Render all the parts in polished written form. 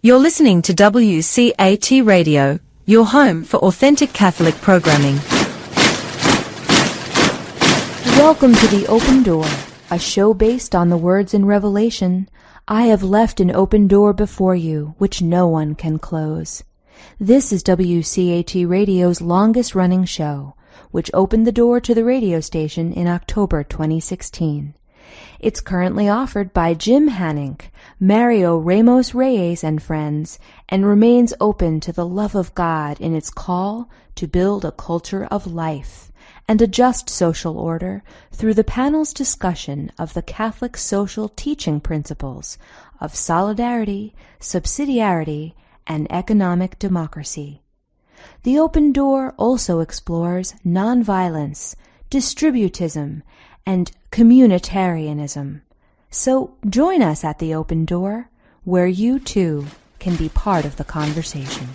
You're listening to WCAT Radio, your home for authentic Catholic programming. Welcome to The Open Door, a show based on the words in Revelation, "I have left an open door before you, which no one can close." This is WCAT Radio's longest-running show, which opened the door to the radio station in October 2016. It's currently offered by Jim Hanink, Mario Ramos Reyes and friends, and remains open to the love of God in its call to build a culture of life and a just social order through the panel's discussion of the Catholic social teaching principles of solidarity, subsidiarity, and economic democracy. The Open Door also explores nonviolence, distributism, and communitarianism. So join us at the Open Door, where you too can be part of the conversation.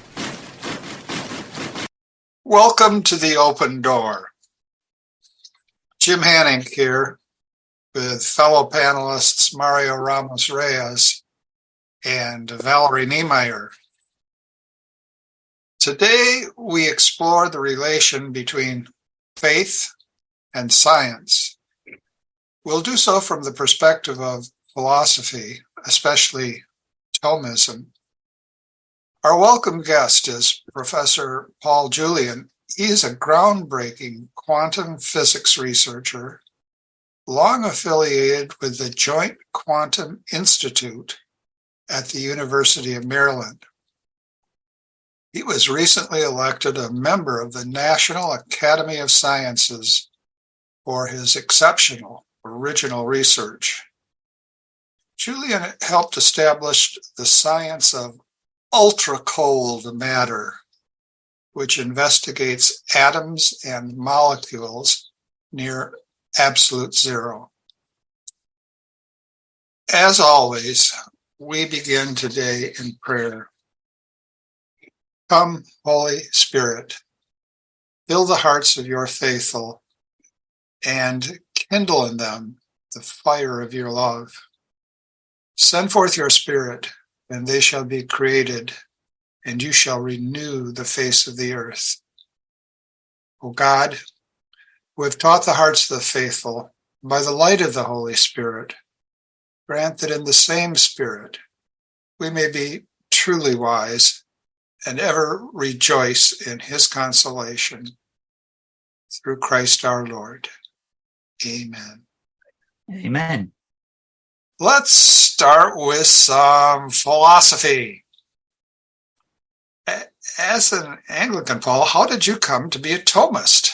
Welcome to the Open Door. Jim Hanink here with fellow panelists Mario Ramos Reyes and Valerie Niemeyer. Today we explore the relation between faith and science. We'll do so from the perspective of philosophy, especially Thomism. Our welcome guest is Professor Paul Julienne. He is a groundbreaking quantum physics researcher, long affiliated with the Joint Quantum Institute at the University of Maryland. He was recently elected a member of the National Academy of Sciences for his exceptional original research. Julienne helped establish the science of ultra-cold matter, which investigates atoms and molecules near absolute zero. As always, we begin today in prayer. Come, Holy Spirit, fill the hearts of your faithful and kindle in them the fire of your love. Send forth your Spirit, and they shall be created, and you shall renew the face of the earth. O God, who have taught the hearts of the faithful by the light of the Holy Spirit, grant that in the same Spirit we may be truly wise and ever rejoice in his consolation. Through Christ our Lord. Amen. Amen. Let's start with some philosophy. As an Anglican, Paul, how did you come to be a Thomist?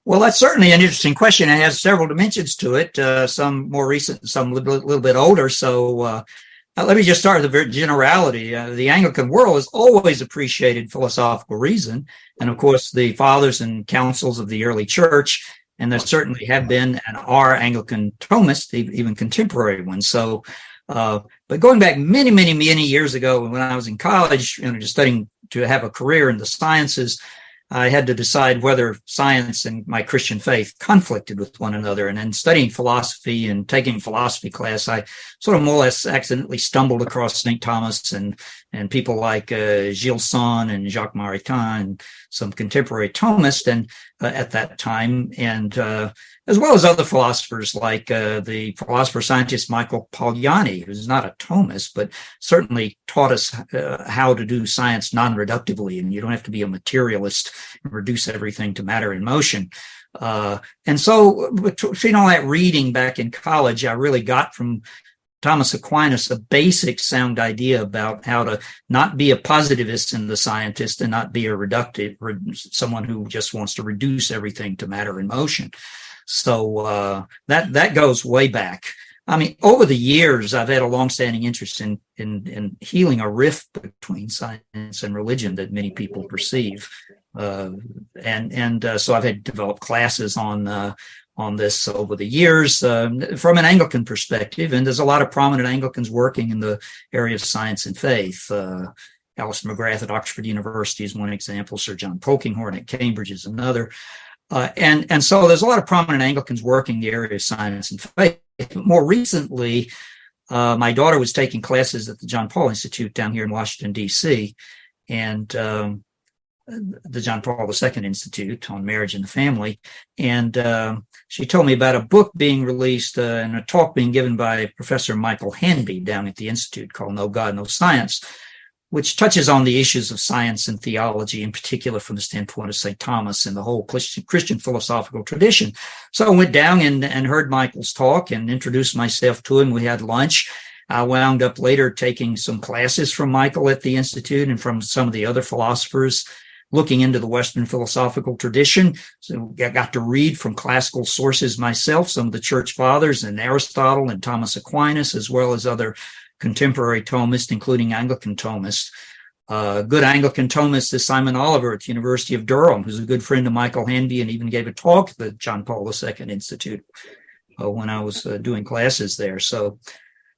Well, that's certainly an interesting question. It has several dimensions to it, some more recent, some a little bit older. So let me just start with the generality. The Anglican world has always appreciated philosophical reason. And of course, the fathers and councils of the early church, and there certainly have been and are Anglican Thomists, even contemporary ones. So, but going back many, many, many years ago, when I was in college, just studying to have a career in the sciences, I had to decide whether science and my Christian faith conflicted with one another. And in studying philosophy and taking philosophy class, I sort of more or less accidentally stumbled across St. Thomas and people like Gilles Son and Jacques Maritain and some contemporary Thomists and at that time, and as well as other philosophers like the philosopher-scientist Michael Polanyi, who's not a Thomist, but certainly taught us how to do science non-reductively, and you don't have to be a materialist and reduce everything to matter and motion. And so between all that reading back in college, I really got from Thomas Aquinas a basic sound idea about how to not be a positivist in the scientist and not be a reductive, someone who just wants to reduce everything to matter and motion. So that goes way back. I mean, over the years, I've had a longstanding interest in healing a rift between science and religion that many people perceive, and so I've had developed classes on this over the years from an Anglican perspective, and there's a lot of prominent Anglicans working in the area of science and faith. Alistair McGrath at Oxford University is one example. Sir John Polkinghorne at Cambridge is another. And so there's a lot of prominent Anglicans working in the area of science and faith. More recently, my daughter was taking classes at the John Paul Institute down here in Washington, D.C., and the John Paul II Institute on Marriage and the Family. And she told me about a book being released and a talk being given by Professor Michael Hanby down at the Institute called No God, No Science, which touches on the issues of science and theology, in particular from the standpoint of St. Thomas and the whole Christian philosophical tradition. So I went down and heard Michael's talk and introduced myself to him. We had lunch. I wound up later taking some classes from Michael at the Institute and from some of the other philosophers looking into the Western philosophical tradition. So I got to read from classical sources myself, some of the church fathers and Aristotle and Thomas Aquinas, as well as other contemporary Thomists, including Anglican Thomists. Good Anglican Thomist is Simon Oliver at the University of Durham, who's a good friend of Michael Hanby and even gave a talk at the John Paul II Institute when I was doing classes there. So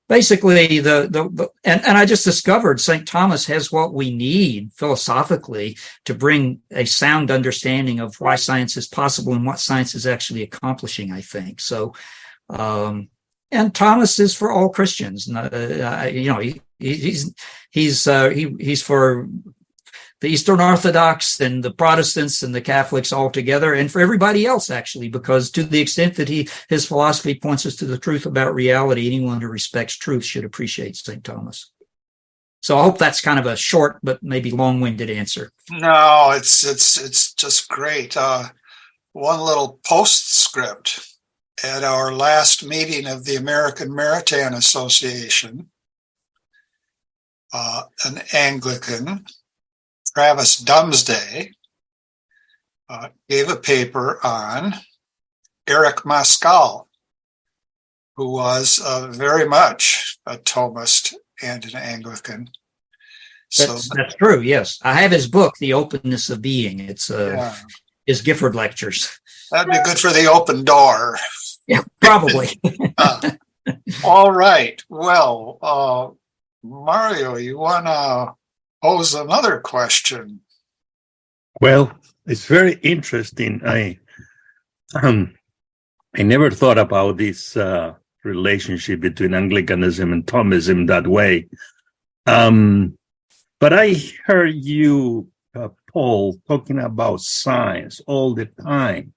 basically, and I just discovered St. Thomas has what we need philosophically to bring a sound understanding of why science is possible and what science is actually accomplishing, I think. So, and Thomas is for all Christians. He's for the Eastern Orthodox and the Protestants and the Catholics all together, and for everybody else, actually, because to the extent that his philosophy points us to the truth about reality, anyone who respects truth should appreciate St. Thomas. So I hope that's kind of a short but maybe long-winded answer. No, it's just great. One little postscript. At our last meeting of the American Maritime Association, an Anglican, Travis Dumsday, gave a paper on Eric Maskell, who was very much a Thomist and an Anglican. That's true, yes. I have his book, The Openness of Being. It's his Gifford Lectures. That'd be good for the open door. Yeah, probably. All right. Well, Mario, you want to pose another question? Well, it's very interesting. I never thought about this relationship between Anglicanism and Thomism that way. But I heard you, Paul, talking about science all the time.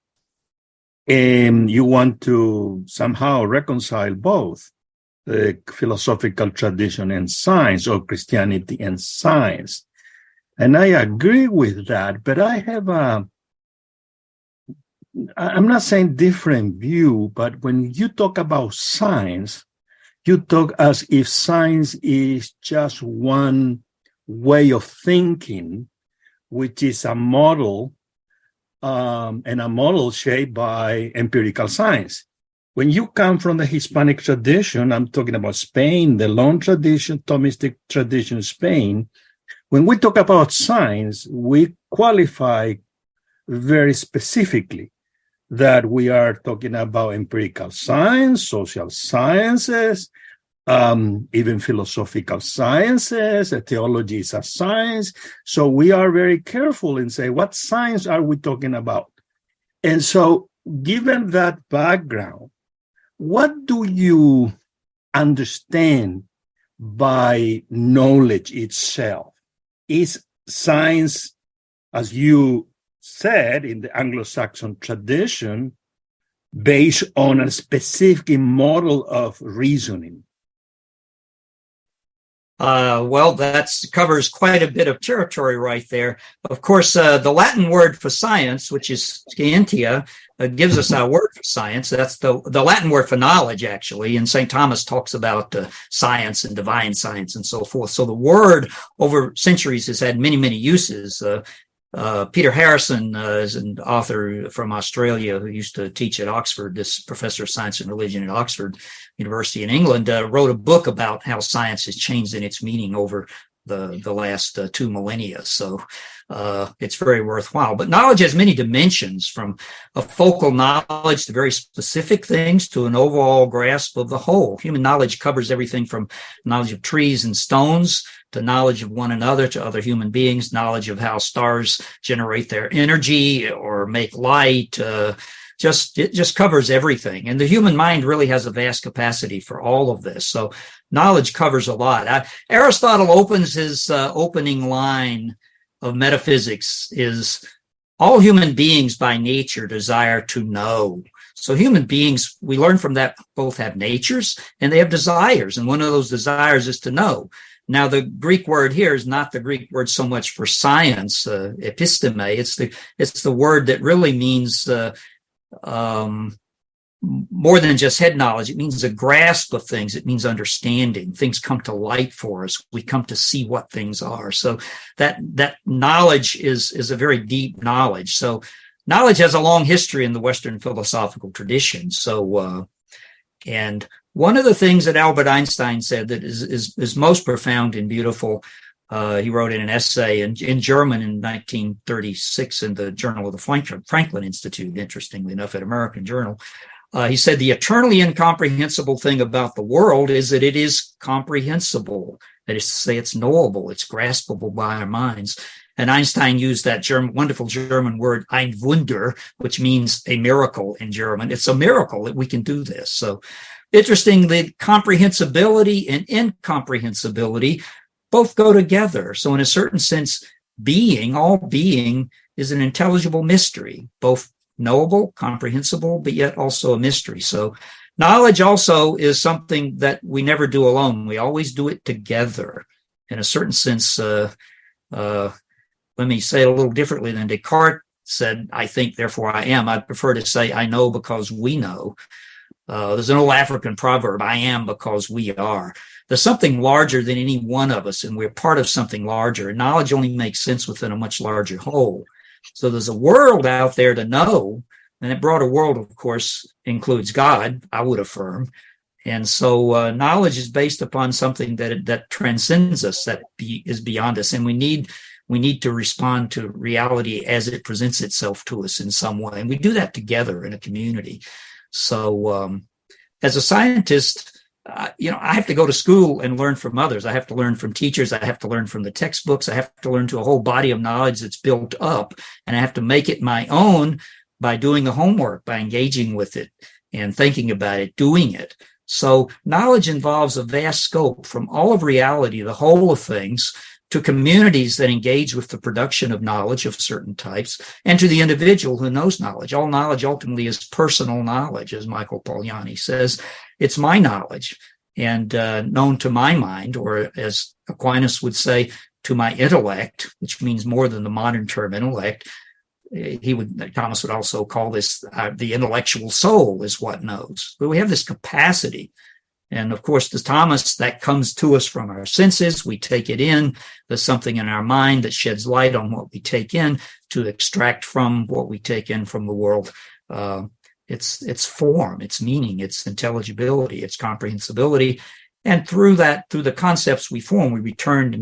And you want to somehow reconcile both the philosophical tradition and science, or Christianity and science. And I agree with that, but I have I'm not saying different view, but when you talk about science, you talk as if science is just one way of thinking, which is a model, and a model shaped by empirical science. When you come from the Hispanic tradition, I'm talking about Spain, the long tradition, Thomistic tradition of Spain. When we talk about science, we qualify very specifically that we are talking about empirical science, social sciences, even philosophical sciences, theology is a science. So we are very careful and say, what science are we talking about? And so given that background, what do you understand by knowledge itself? Is science, as you said, in the Anglo-Saxon tradition, based on a specific model of reasoning? Well, that covers quite a bit of territory right there. Of course, the Latin word for science, which is scientia, gives us our word for science. That's the Latin word for knowledge, actually. And St. Thomas talks about science and divine science and so forth. So the word over centuries has had many, many uses. Peter Harrison is an author from Australia who used to teach at Oxford, this professor of science and religion at Oxford University in England, wrote a book about how science has changed in its meaning over the last 2 millennia. So it's very worthwhile. But knowledge has many dimensions, from a focal knowledge to very specific things to an overall grasp of the whole. Human knowledge covers everything from knowledge of trees and stones to knowledge of one another, to other human beings, knowledge of how stars generate their energy or make light, it just covers everything. And the human mind really has a vast capacity for all of this. So knowledge covers a lot. Aristotle opens his opening line of metaphysics is all human beings by nature desire to know. So human beings, we learn from that, both have natures and they have desires. And one of those desires is to know. Now, the Greek word here is not the Greek word so much for science, episteme. It's the word that really means more than just head knowledge. It means a grasp of things. It means understanding. Things come to light for us. We come to see what things are. So that knowledge is a very deep knowledge. So knowledge has a long history in the Western philosophical tradition. So, and one of the things that Albert Einstein said that is most profound and beautiful, he wrote in an essay in German in 1936 in the Journal of the Franklin Institute, interestingly enough, an American journal. He said, the eternally incomprehensible thing about the world is that it is comprehensible. That is to say, it's knowable, it's graspable by our minds. And Einstein used that wonderful German word, ein Wunder, which means a miracle in German. It's a miracle that we can do this. So interestingly, comprehensibility and incomprehensibility both go together. So in a certain sense, all being is an intelligible mystery, both knowable, comprehensible, but yet also a mystery. So knowledge also is something that we never do alone. We always do it together. In a certain sense, let me say it a little differently than Descartes said, I think, therefore I am. I'd prefer to say I know because we know. There's an old African proverb, I am because we are. There's something larger than any one of us, and we're part of something larger. And knowledge only makes sense within a much larger whole. So there's a world out there to know, and that broader world, of course, includes God, I would affirm. And so knowledge is based upon something that transcends us, that is beyond us, and we need to respond to reality as it presents itself to us in some way. And we do that together in a community. So as a scientist, I have to go to school and learn from others. I have to learn from teachers. I have to learn from the textbooks. I have to learn to a whole body of knowledge that's built up. And I have to make it my own by doing the homework, by engaging with it and thinking about it, doing it. So knowledge involves a vast scope from all of reality, the whole of things, to communities that engage with the production of knowledge of certain types, and to the individual who knows knowledge. All knowledge ultimately is personal knowledge, as Michael Polanyi says. It's my knowledge and known to my mind, or as Aquinas would say, to my intellect, which means more than the modern term intellect. Thomas would also call this the intellectual soul is what knows. But we have this capacity. And of course, to Thomas, that comes to us from our senses. We take it in. There's something in our mind that sheds light on what we take in to extract from what we take in from the world. Its form, its meaning, its intelligibility, its comprehensibility. And through the concepts we form, we return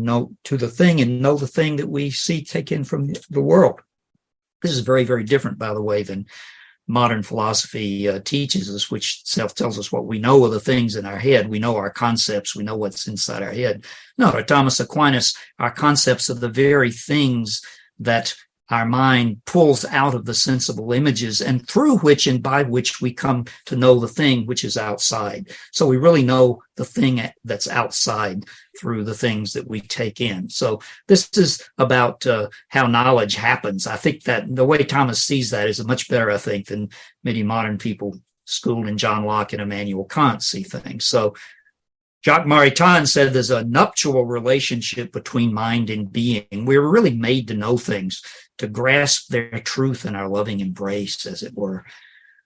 to the thing and know the thing that we see take in from the world. This is very, very different, by the way, than modern philosophy teaches us, which tells us what we know of the things in our head. We know our concepts. We know what's inside our head. No, to Thomas Aquinas, our concepts are the very things that our mind pulls out of the sensible images and through which and by which we come to know the thing which is outside. So we really know the thing that's outside through the things that we take in. So this is about how knowledge happens. I think that the way Thomas sees that is much better, I think, than many modern people schooled in John Locke and Immanuel Kant see things. So Jacques Maritain said there's a nuptial relationship between mind and being. We're really made to know things, to grasp their truth in our loving embrace, as it were.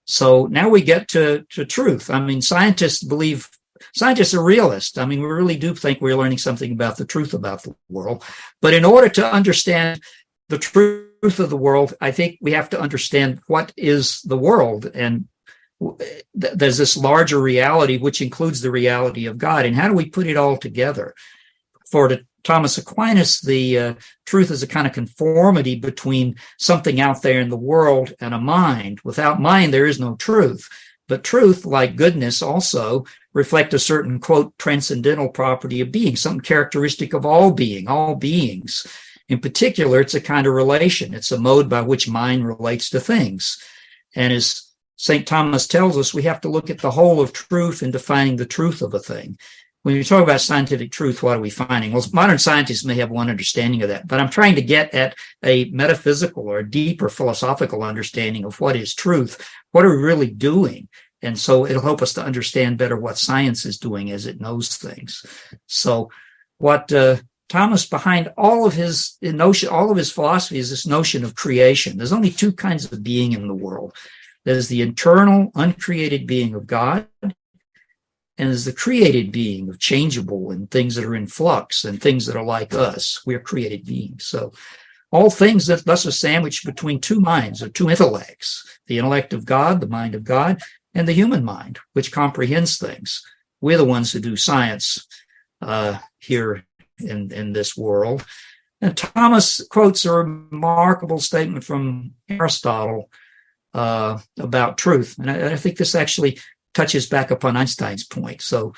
So now we get to truth. I mean, scientists are realists. I mean, we really do think we're learning something about the truth about the world. But in order to understand the truth of the world, I think we have to understand what is the world. And there's this larger reality, which includes the reality of God. And how do we put it all together? For Thomas Aquinas, the truth is a kind of conformity between something out there in the world and a mind. Without mind, there is no truth. But truth, like goodness, also reflect a certain, quote, transcendental property of being, some characteristic of all beings. In particular, it's a kind of relation. It's a mode by which mind relates to things. And as St. Thomas tells us we have to look at the whole of truth in defining the truth of a thing. When we talk about scientific truth, what are we finding? Well, modern scientists may have one understanding of that, but I'm trying to get at a metaphysical or a deeper philosophical understanding of what is truth. What are we really doing? And so it'll help us to understand better what science is doing as it knows things. So what Thomas, behind all of his notion, all of his philosophy, is this notion of creation. There's only two kinds of being in the world. There's the internal, uncreated being of God, and there's the created being of changeable and things that are in flux and things that are like us. We're created beings. So all things that thus are sandwiched between two minds or two intellects, the intellect of God, the mind of God, and the human mind, which comprehends things. We're the ones who do science here in this world. And Thomas quotes a remarkable statement from Aristotle about truth. And I think this actually touches back upon Einstein's point. So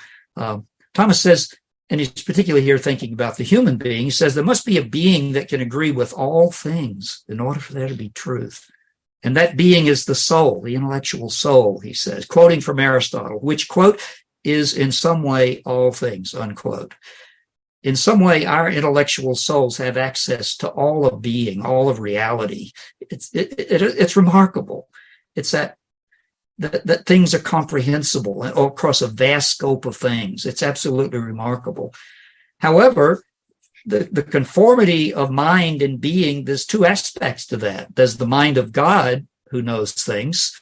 Thomas says, and he's particularly here thinking about the human being, he says there must be a being that can agree with all things in order for there to be truth. And that being is the soul, the intellectual soul, he says, quoting from Aristotle, which, quote, is in some way all things, unquote. In some way, our intellectual souls have access to all of being, all of reality. It's remarkable. It's that things are comprehensible across a vast scope of things. It's absolutely remarkable. However, the conformity of mind and being, there's two aspects to that. There's the mind of God who knows things,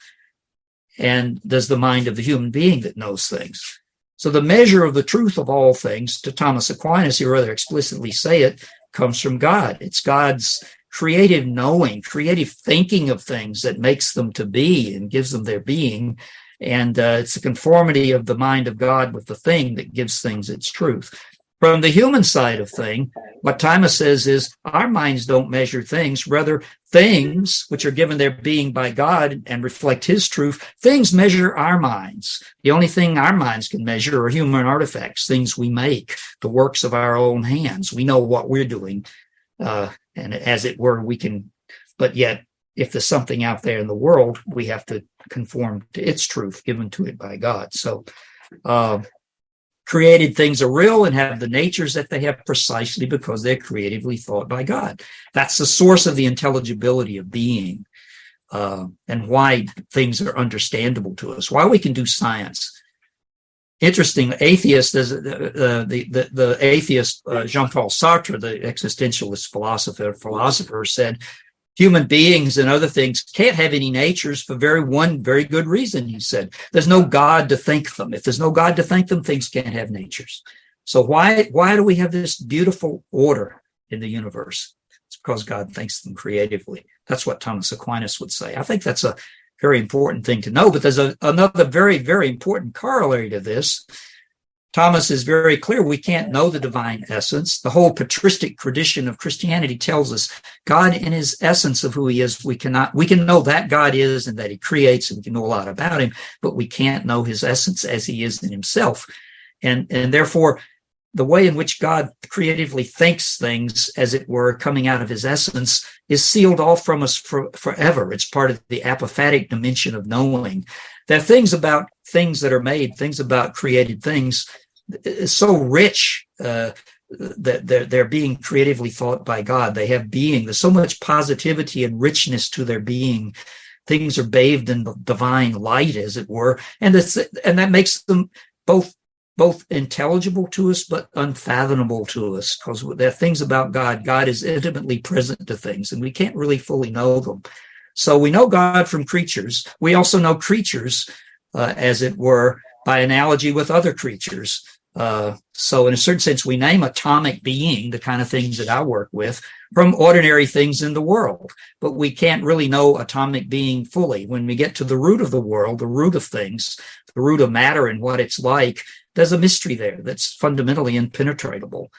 and there's the mind of the human being that knows things. So the measure of the truth of all things, to Thomas Aquinas, he rather explicitly say it, comes from God. It's God's creative knowing, creative thinking of things that makes them to be and gives them their being. And it's the conformity of the mind of God with the thing that gives things its truth. From the human side of thing, what Thomas says is our minds don't measure things, rather things which are given their being by God and reflect his truth, things measure our minds. The only thing our minds can measure are human artifacts, things we make, the works of our own hands. We know what we're doing, and as it were, we can, but yet if there's something out there in the world, we have to conform to its truth given to it by God. So, created things are real and have the natures that they have precisely because they're creatively thought by God. That's the source of the intelligibility of being, and why things are understandable to us, why we can do science. Interesting, atheist, the atheist Jean-Paul Sartre, the existentialist philosopher said, human beings and other things can't have any natures for one very good reason, he said. There's no God to think them. If there's no God to think them, things can't have natures. So why do we have this beautiful order in the universe? It's because God thinks them creatively. That's what Thomas Aquinas would say. I think that's a very important thing to know, but there's another very, very important corollary to this. Thomas is very clear we can't know the divine essence. The whole patristic tradition of Christianity tells us God in his essence of who he is, we can know that God is and that he creates, and we can know a lot about him, but we can't know his essence as he is in himself. And therefore, the way in which God creatively thinks things, as it were, coming out of his essence, is sealed off from us forever. It's part of the apophatic dimension of knowing. There are things about things that are made, things about created things, is so rich that they're being creatively thought by God. They have being. There's so much positivity and richness to their being. Things are bathed in the divine light, as it were, and that makes them both intelligible to us but unfathomable to us, because there are things about God. God is intimately present to things, and we can't really fully know them. So we know God from creatures. We also know creatures, as it were, by analogy with other creatures. So in a certain sense, we name atomic being, the kind of things that I work with, from ordinary things in the world, but we can't really know atomic being fully. When we get to the root of the world, the root of things, the root of matter and what it's like, there's a mystery there that's fundamentally impenetrable.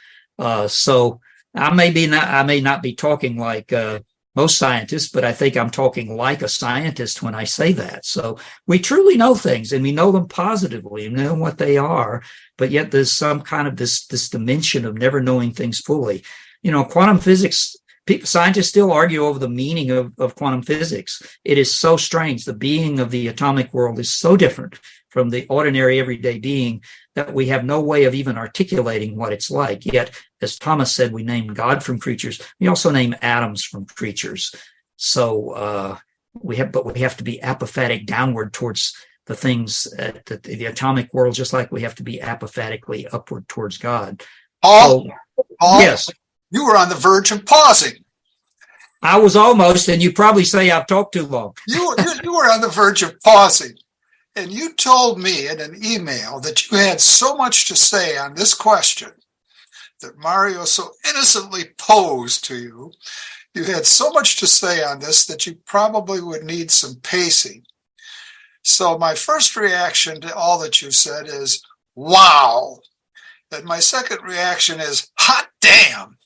So I may not be talking like most scientists, but I think I'm talking like a scientist when I say that. So we truly know things, and we know them positively, and know what they are, but yet there's some kind of this dimension of never knowing things fully. Quantum physics scientists still argue over the meaning of quantum physics. It is so strange. The being of the atomic world is so different from the ordinary everyday being that we have no way of even articulating what it's like. Yet, as Thomas said, we name God from creatures. We also name atoms from creatures. So we have to be apophatic downward towards the things at the atomic world, just like we have to be apophatically upward towards God. Paul, yes, you were on the verge of pausing. I was almost, and you probably say I've talked too long. You were on the verge of pausing. And you told me in an email that you had so much to say on this question that Mario so innocently posed to you. You had so much to say on this that you probably would need some pacing. So my first reaction to all that you said is, wow. And my second reaction is, hot damn.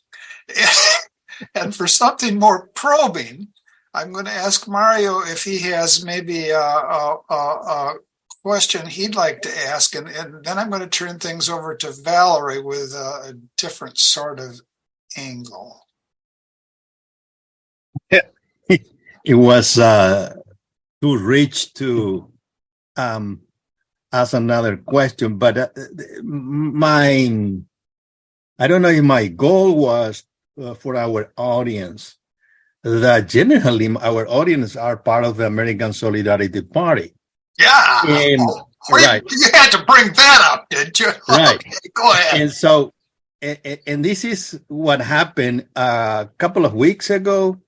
And for something more probing, I'm going to ask Mario if he has maybe a question he'd like to ask, and then I'm going to turn things over to Valerie with a different sort of angle. It was too rich to ask another question, but I don't know if my goal was for our audience, that generally our audience are part of the American Solidarity Party. Yeah. And, right. You had to bring that up, didn't you? Right. Okay, go ahead. And so, and this is what happened a couple of weeks ago.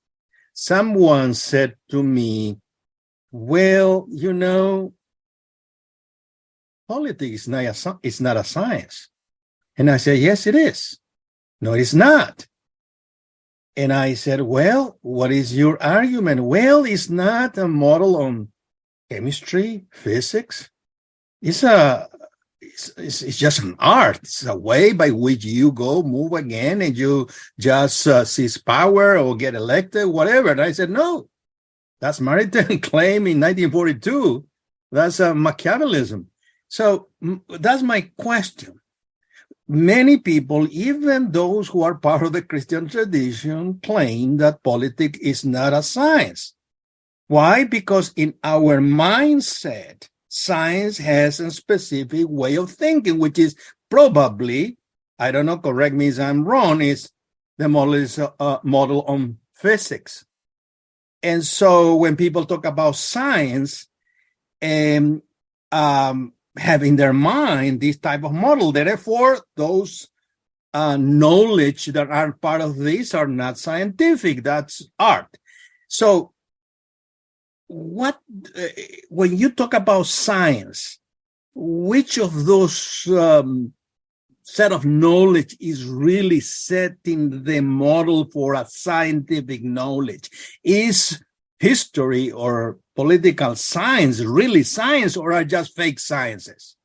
Someone said to me, well, politics is not a science. And I said, yes, it is. No, it's not. And I said, well, what is your argument? Well, it's not a model on chemistry, physics. It's just an art. It's a way by which you go, move again, and you just seize power or get elected, whatever. And I said, no, that's Maritain claim in 1942. That's Machiavellism. So that's my question. Many people, even those who are part of the Christian tradition, claim that politics is not a science. Why? Because in our mindset, science has a specific way of thinking, which is probably, I don't know, correct me if I'm wrong, is the model is a model on physics. And so when people talk about science and have in their mind this type of model, therefore those knowledge that are part of this are not scientific, that's art. So what when you talk about science, which of those set of knowledge is really setting the model for a scientific knowledge? Is history or political science really science, or are just fake sciences?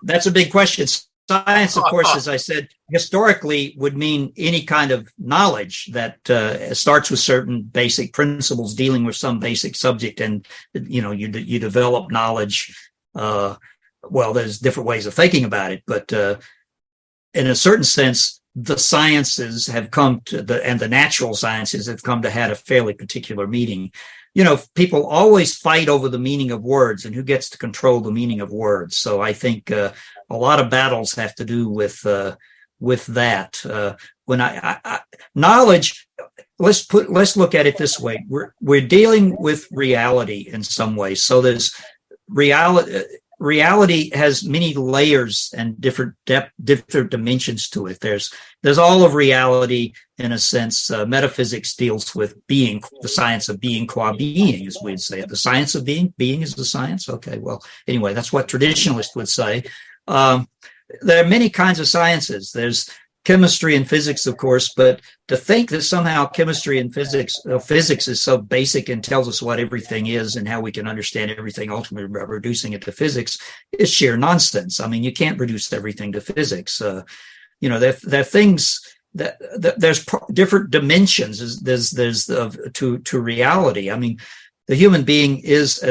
That's a big question. Science, of course, as I said, historically would mean any kind of knowledge that starts with certain basic principles dealing with some basic subject, and you develop knowledge. Well, there's different ways of thinking about it, but in a certain sense, the sciences have come to and the natural sciences have come to have a fairly particular meaning. People always fight over the meaning of words and who gets to control the meaning of words. So I think a lot of battles have to do with that. When knowledge, let's look at it this way. We're dealing with reality in some ways. So there's reality. Reality has many layers and different dimensions to it. There's all of reality in a sense. Metaphysics deals with being, the science of being qua being, as we'd say it. The science of being is the science. Okay, well, anyway, that's what traditionalists would say. There are many kinds of sciences. There's chemistry and physics, of course, but to think that somehow chemistry and physics is so basic and tells us what everything is and how we can understand everything ultimately by reducing it to physics is sheer nonsense. I mean, you can't reduce everything to physics. There are things that there's different dimensions. There's to reality. I mean, the human being is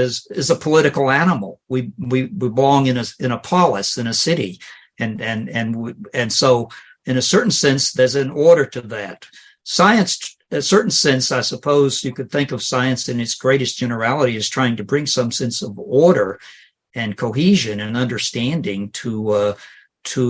a political animal. We belong in a polis, in a city, and so in a certain sense, there's an order to that. Science, in a certain sense, I suppose you could think of science in its greatest generality as trying to bring some sense of order and cohesion and understanding to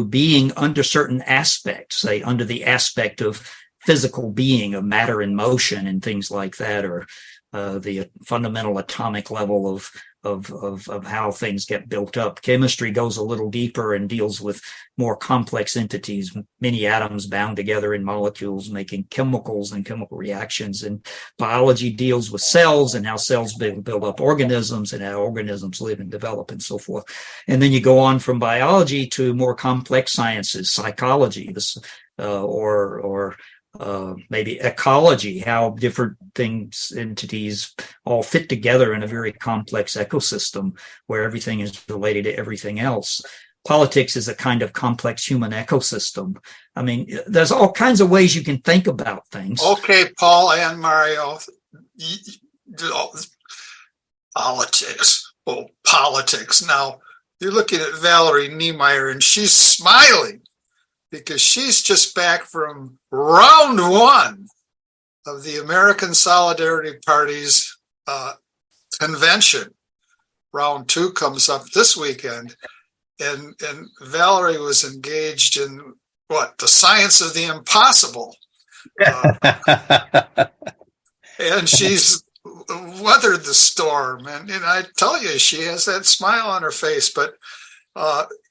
being under certain aspects, say under the aspect of physical being, of matter in motion and things like that, or the fundamental atomic level of how things get built up. Chemistry goes a little deeper and deals with more complex entities, many atoms bound together in molecules, making chemicals and chemical reactions. And biology deals with cells and how cells build up organisms and how organisms live and develop and so forth. And then you go on from biology to more complex sciences, psychology, maybe ecology, how different things, entities all fit together in a very complex ecosystem where everything is related to everything else. Politics is a kind of complex human ecosystem. I mean, there's all kinds of ways you can think about things. Okay, Paul and Mario, politics. Oh, politics. Now, you're looking at Valerie Niemeyer, and she's smiling because she's just back from round one of the American Solidarity Party's convention. Round two comes up this weekend, and Valerie was engaged in the science of the impossible, and she's weathered the storm. And I tell you, she has that smile on her face. But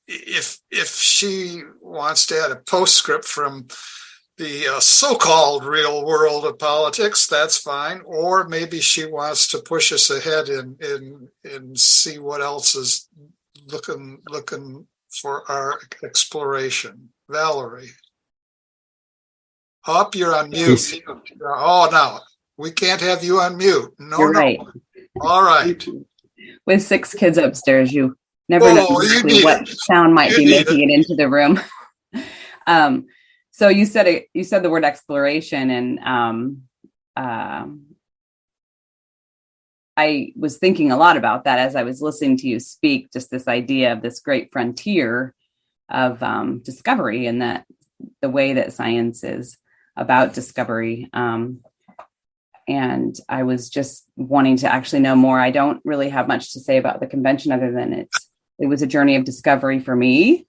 if she wants to add a postscript from the so-called real world of politics, that's fine. Or maybe she wants to push us ahead and see what else is looking for our exploration. Valerie. Up, you're on mute. Oh, no, we can't have you on mute. No, you're right. All right. With 6 kids upstairs, you never know exactly what sound might be making it into the room. So you said the word exploration, and I was thinking a lot about that as I was listening to you speak, just this idea of this great frontier of discovery, and that the way that science is about discovery. And I was just wanting to actually know more. I don't really have much to say about the convention other than it was a journey of discovery for me.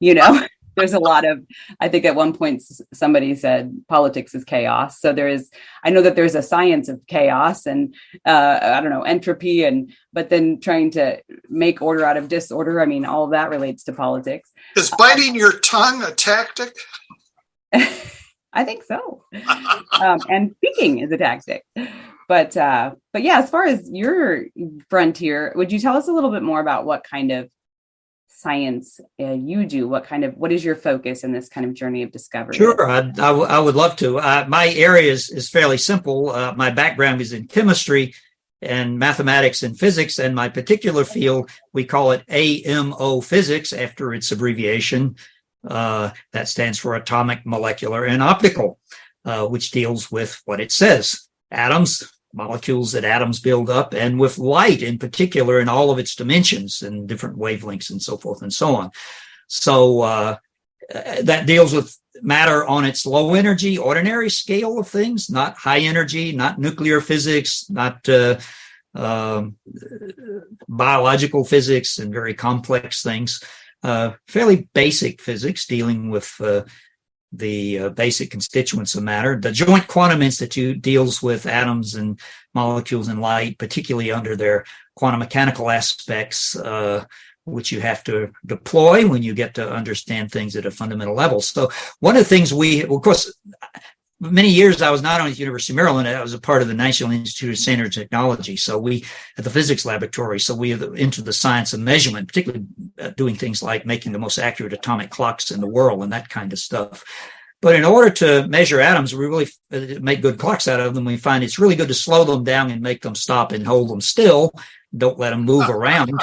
There's a lot of, I think at one point somebody said politics is chaos. So I know that there's a science of chaos and entropy, but then trying to make order out of disorder. I mean, all of that relates to politics. Is biting your tongue a tactic? I think so. And speaking is a tactic. But yeah, as far as your frontier, would you tell us a little bit more about what kind of science you do? What is your focus in this kind of journey of discovery? Sure, I would love to. My area is fairly simple. My background is in chemistry and mathematics and physics, and my particular field, we call it AMO physics after its abbreviation. That stands for atomic, molecular, and optical, which deals with what it says: atoms, molecules that atoms build up, and with light in particular in all of its dimensions and different wavelengths and so forth and so on. So that deals with matter on its low energy, ordinary scale of things, not high energy, not nuclear physics, not biological physics and very complex things. Fairly basic physics dealing with the basic constituents of matter. The Joint Quantum Institute deals with atoms and molecules and light, particularly under their quantum mechanical aspects, which you have to deploy when you get to understand things at a fundamental level. So one of the things of course, many years I was not only at the University of Maryland, I was a part of the National Institute of Standards and Technology. So we, at the physics laboratory, we are into the science of measurement, particularly doing things like making the most accurate atomic clocks in the world and that kind of stuff. But in order to measure atoms, we really make good clocks out of them. We find it's really good to slow them down and make them stop and hold them still. Don't let them move around.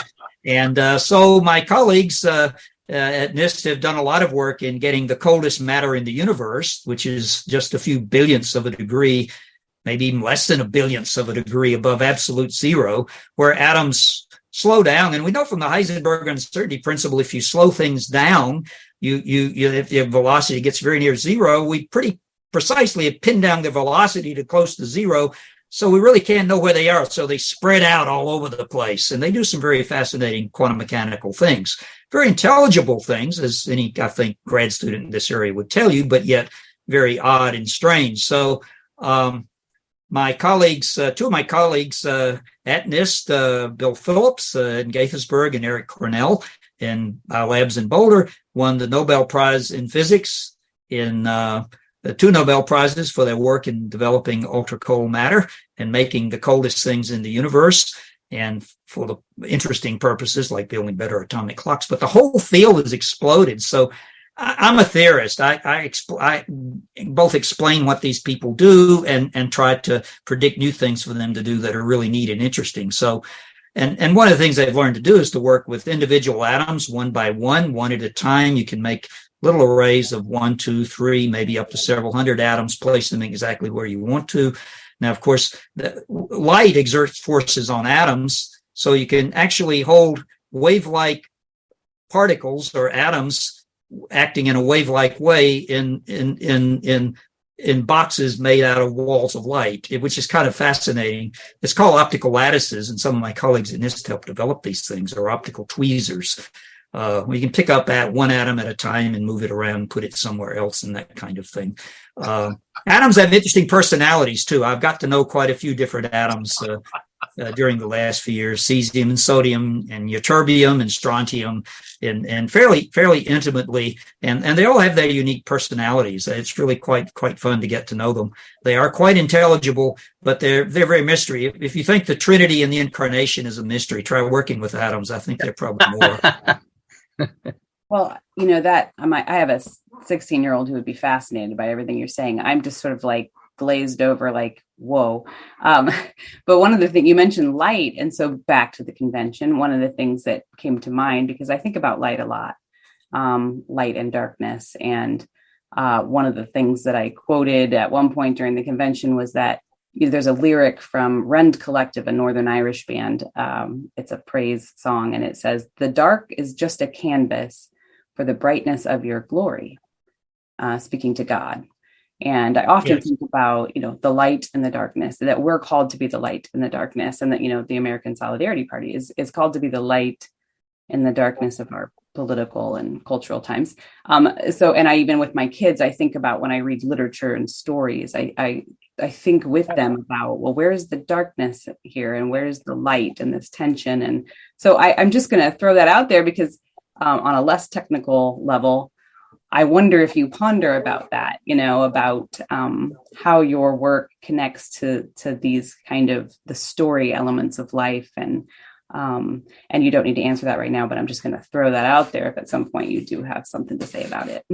And so my colleagues at NIST have done a lot of work in getting the coldest matter in the universe, which is just a few billionths of a degree, maybe even less than a billionth of a degree above absolute zero, where atoms slow down. And we know from the Heisenberg uncertainty principle, if you slow things down, if the velocity gets very near zero, we pretty precisely have pinned down the velocity to close to zero. So we really can't know where they are. So they spread out all over the place, and they do some very fascinating quantum mechanical things, very intelligible things, as any, I think, grad student in this area would tell you, but yet very odd and strange. So my colleagues, two of my colleagues at NIST, Bill Phillips in Gaithersburg and Eric Cornell in labs in Boulder, won the Nobel Prize in Physics in the 2 Nobel Prizes for their work in developing ultra-cold matter and making the coldest things in the universe, and for the interesting purposes like building better atomic clocks. But the whole field has exploded. So I'm a theorist. I both explain what these people do and try to predict new things for them to do that are really neat and interesting. So, and one of the things I've learned to do is to work with individual atoms one by one at a time. You can make little arrays of 1, 2, 3, maybe up to several hundred atoms, place them exactly where you want to. Now, of course, the light exerts forces on atoms, so you can actually hold wave-like particles or atoms acting in a wave-like way in boxes made out of walls of light, which is kind of fascinating. It's called optical lattices, and some of my colleagues in NIST helped develop these things, or optical tweezers. We can pick up at one atom at a time and move it around, put it somewhere else, and that kind of thing. Atoms have interesting personalities too. I've got to know quite a few different atoms during the last few years: cesium and sodium and ytterbium and strontium, and fairly intimately. And they all have their unique personalities. It's really quite fun to get to know them. They are quite intelligible, but they're very mystery. If you think the Trinity and the Incarnation is a mystery, try working with atoms. I think they're probably more. Well, that I have a 16-year-old who would be fascinated by everything you're saying. I'm just sort of like glazed over, like, whoa. But one of the things you mentioned, light. And so back to the convention, one of the things that came to mind, because I think about light a lot, light and darkness. And one of the things that I quoted at one point during the convention was that there's a lyric from Rend Collective, a Northern Irish band. It's a praise song, and it says, "The dark is just a canvas for the brightness of your glory," speaking to God. And I often think about, the light and the darkness, that we're called to be the light in the darkness, and that, the American Solidarity Party is called to be the light in the darkness of our political and cultural times. And I, even with my kids, I think about when I read literature and stories, I think with them about, well, where's the darkness here and where's the light and this tension? And so I'm just going to throw that out there because on a less technical level, I wonder if you ponder about that, about how your work connects to these kind of the story elements of life. And you don't need to answer that right now, but I'm just going to throw that out there if at some point you do have something to say about it.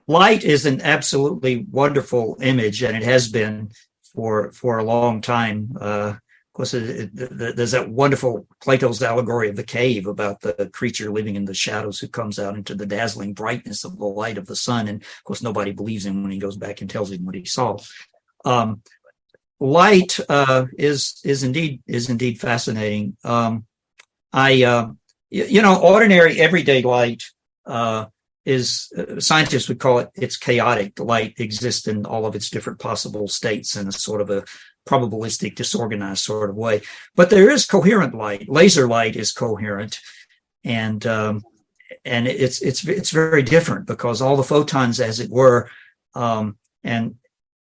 Light is an absolutely wonderful image, and it has been for a long time. Of course, there's that wonderful Plato's allegory of the cave about the creature living in the shadows who comes out into the dazzling brightness of the light of the sun. And of course, nobody believes him when he goes back and tells him what he saw. Light is indeed fascinating. Ordinary everyday light is, scientists would call it's chaotic. The light exists in all of its different possible states in a sort of a probabilistic, disorganized sort of way. But there is coherent light. Laser light is coherent, and it's very different because all the photons, as it were, and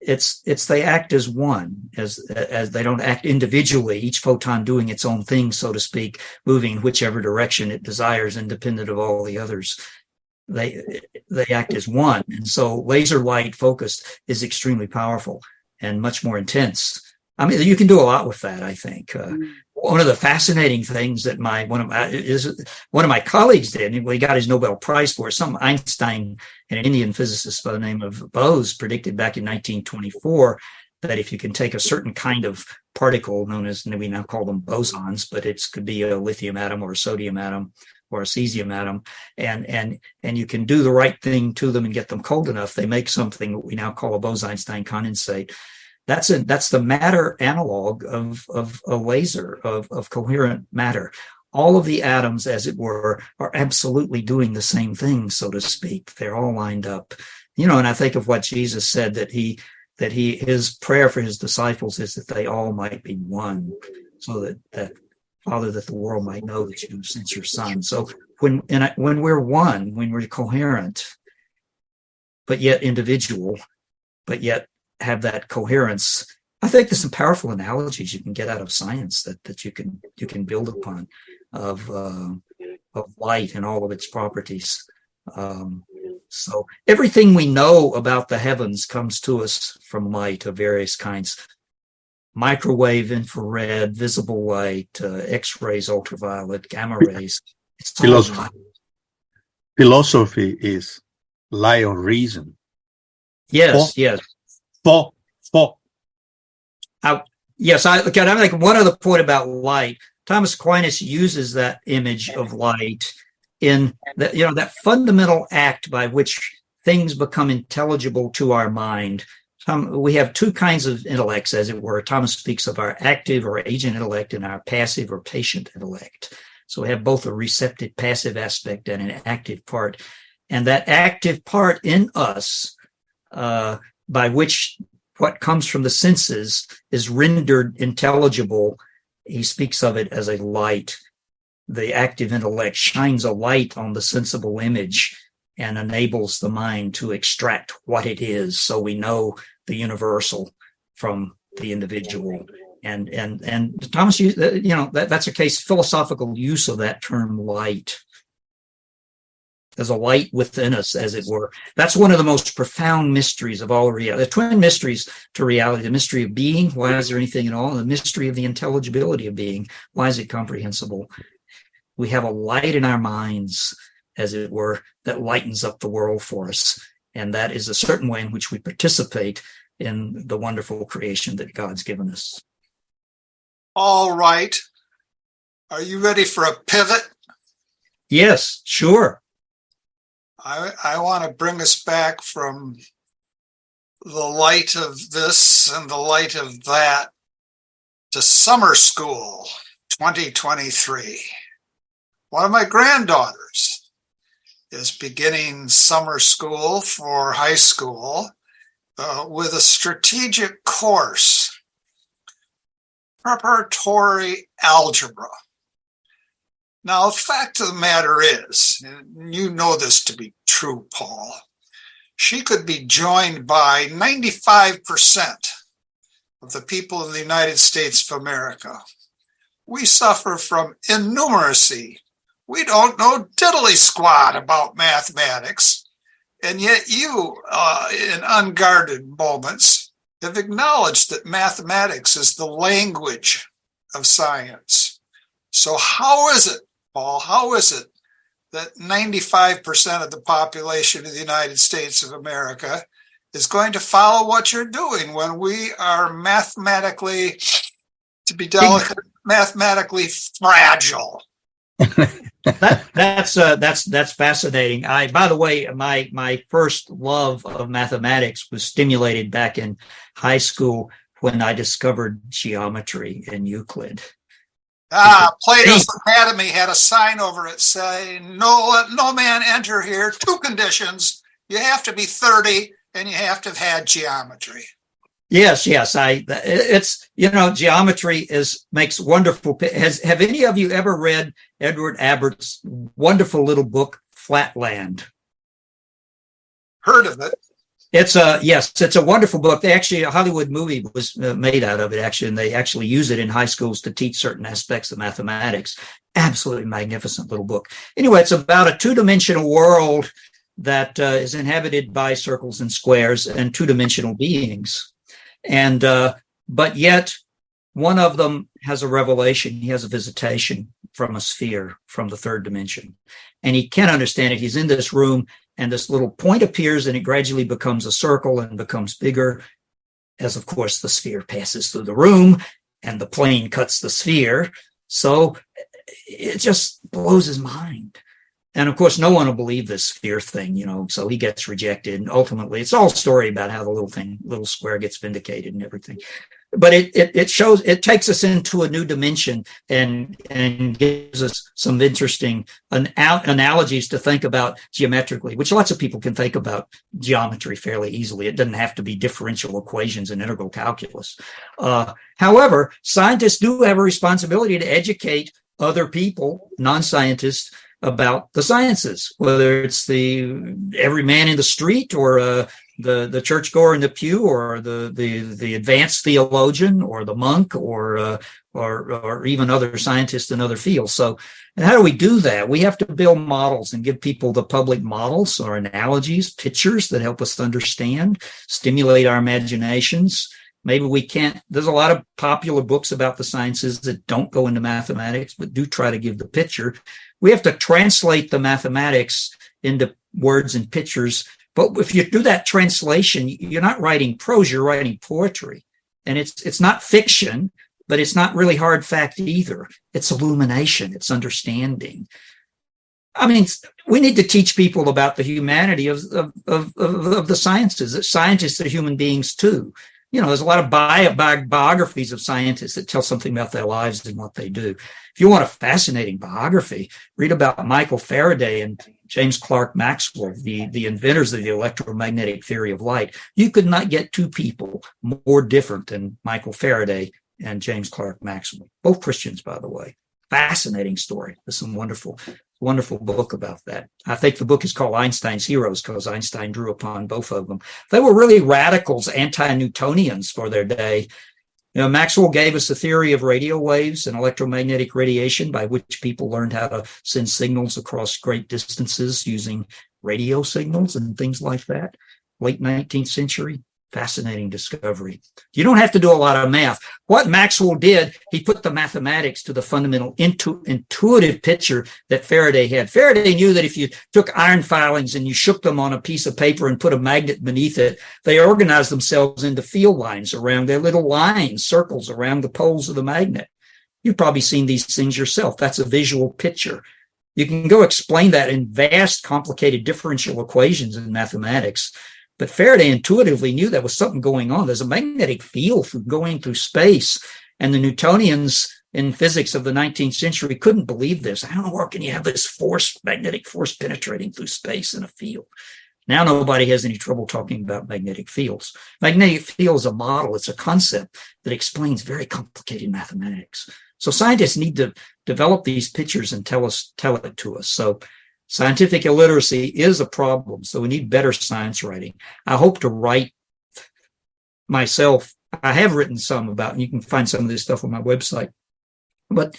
they act as one, as they don't act individually, each photon doing its own thing, so to speak, moving in whichever direction it desires, independent of all the others. They act as one. And so laser light focused is extremely powerful and much more intense. I mean, you can do a lot with that, I think. One of the fascinating things that one of my colleagues did, and he got his Nobel Prize for, some Einstein and an Indian physicist by the name of Bose predicted back in 1924 that if you can take a certain kind of particle known as, we now call them bosons, but it could be a lithium atom or a sodium atom or a cesium atom, and you can do the right thing to them and get them cold enough, they make something that we now call a Bose-Einstein condensate. That's the matter analog of a laser, of coherent matter. all of the atoms, as it were, are absolutely doing the same thing, so to speak. They're all lined up. And I think of what Jesus said, that his prayer for his disciples is that they all might be one, so that Father, that the world might know that you have sent your Son. So when we're one, when we're coherent, but yet individual, but yet have that coherence, I think there's some powerful analogies you can get out of science that you can build upon of light and all of its properties. So everything we know about the heavens comes to us from light of various kinds: microwave, infrared, visible light, X-rays, ultraviolet, gamma rays. It's Philosophy is light of reason. Yes, yes. Yes, I make one other point about light. Thomas Aquinas uses that image of light in that, that fundamental act by which things become intelligible to our mind. We have two kinds of intellects, as it were. Thomas speaks of our active or agent intellect and our passive or patient intellect. So we have both a receptive passive aspect and an active part. And that active part in us, by which what comes from the senses is rendered intelligible, he speaks of it as a light. The active intellect shines a light on the sensible image and enables the mind to extract what it is, so we know the universal from the individual. And Thomas, that's a case philosophical use of that term light. There's a light within us, as it were. That's one of the most profound mysteries of all reality. The twin mysteries to reality: the mystery of being, why is there anything at all? And the mystery of the intelligibility of being, why is it comprehensible? We have a light in our minds, as it were, that lightens up the world for us. And that is a certain way in which we participate in the wonderful creation that God's given us. All right. Are you ready for a pivot? Yes, sure. I want to bring us back from the light of this and the light of that to summer school 2023. One of my granddaughters is beginning summer school for high school with a strategic course, preparatory algebra. Now, the fact of the matter is, and you know this to be true, Paul, she could be joined by 95% of the people in the United States of America. We suffer from innumeracy. We don't know diddly squat about mathematics, and yet you, in unguarded moments, have acknowledged that mathematics is the language of science. So how is it, Paul, how is it that 95% of the population of the United States of America is going to follow what you're doing when we are mathematically, to be delicate, mathematically fragile? That's fascinating. By the way, my first love of mathematics was stimulated back in high school when I discovered geometry in Euclid. Plato's Academy had a sign over it saying, no man enter here. Two conditions: you have to be 30 and you have to have had geometry. Yes. Geometry makes wonderful. Have any of you ever read Edward Abbott's wonderful little book, Flatland? Heard of it. It's a wonderful book. A Hollywood movie was made out of it, actually, and they actually use it in high schools to teach certain aspects of mathematics. Absolutely magnificent little book. Anyway, it's about a two-dimensional world that is inhabited by circles and squares and two-dimensional beings. And but yet one of them has a revelation. He has a visitation from a sphere from the third dimension, and he can't understand it. He's in this room, and this little point appears, and it gradually becomes a circle and becomes bigger as, of course, the sphere passes through the room and the plane cuts the sphere. So it just blows his mind. And of course, no one will believe this sphere thing, so he gets rejected. And ultimately, it's all a story about how the little square gets vindicated and everything. but it shows, it takes us into a new dimension and gives us some interesting analogies to think about geometrically, which lots of people can think about geometry fairly easily. It doesn't have to be differential equations and integral calculus. However, scientists do have a responsibility to educate other people, non-scientists, about the sciences, whether it's the every man in the street or the churchgoer in the pew, or the advanced theologian, or the monk, or even other scientists in other fields. So, and how do we do that? We have to build models and give people the public models or analogies, pictures that help us understand, stimulate our imaginations. Maybe we can't, there's a lot of popular books about the sciences that don't go into mathematics, but do try to give the picture. We have to translate the mathematics into words and pictures. But if you do that translation, you're not writing prose, you're writing poetry. And it's not fiction, but it's not really hard fact either. It's illumination, it's understanding. I mean, we need to teach people about the humanity of the sciences, that scientists are human beings too. You know, there's a lot of biographies of scientists that tell something about their lives and what they do. If you want a fascinating biography, read about Michael Faraday and James Clerk Maxwell, the inventors of the electromagnetic theory of light. You could not get two people more different than Michael Faraday and James Clerk Maxwell. Both Christians, by the way. Fascinating story. There's some wonderful book about that. I think the book is called Einstein's Heroes because Einstein drew upon both of them. They were really radicals, anti-Newtonians for their day. You know, Maxwell gave us a theory of radio waves and electromagnetic radiation by which people learned how to send signals across great distances using radio signals and things like that. Late 19th century. Fascinating discovery. You don't have to do a lot of math. What Maxwell did, he put the mathematics to the fundamental intuitive picture that Faraday had. Faraday knew that if you took iron filings and you shook them on a piece of paper and put a magnet beneath it, they organized themselves into field lines around their little lines, circles around the poles of the magnet. You've probably seen these things yourself. That's a visual picture. You can go explain that in vast, complicated differential equations in mathematics. But Faraday intuitively knew there was something going on. There's a magnetic field going through space. And the Newtonians in physics of the 19th century couldn't believe this. How in the world can you have this force, magnetic force penetrating through space in a field? Now nobody has any trouble talking about magnetic fields. Magnetic field is a model. It's a concept that explains very complicated mathematics. So scientists need to develop these pictures and tell it to us. So scientific illiteracy is a problem, so we need better science writing. I hope to write myself. I have written some about, and you can find some of this stuff on my website. But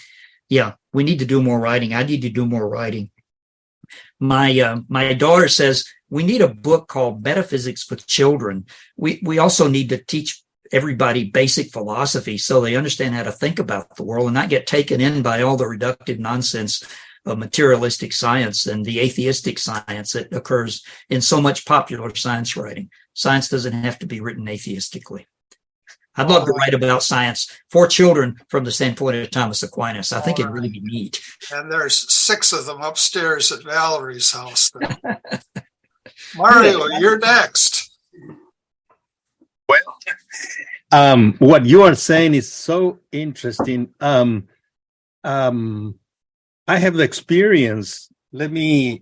yeah, we need to do more writing. I need to do more writing. My daughter says we need a book called Metaphysics for Children. We also need to teach everybody basic philosophy so they understand how to think about the world and not get taken in by all the reductive nonsense of materialistic science and the atheistic science that occurs in so much popular science writing. Science doesn't have to be written atheistically. I'd love to write about science for children from the standpoint of Thomas Aquinas. I think it'd really be neat. And there's 6 of them upstairs at Valerie's house. Mario, you're next. Well, what you are saying is so interesting. I have the experience. Let me